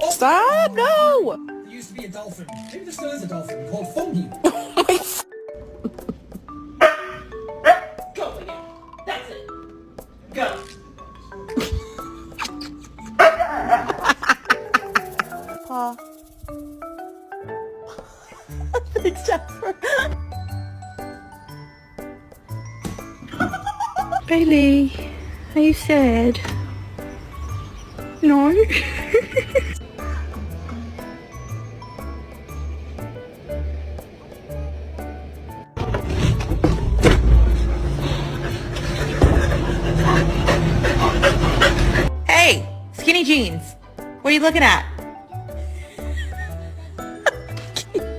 Stop! No! There used to be a dolphin. Maybe there still is a dolphin called Fungi. Go again. That's it. Go. Paw. Thanks, Jasper. Bailey, are you sad? No? Hey, skinny jeans. What are you looking at?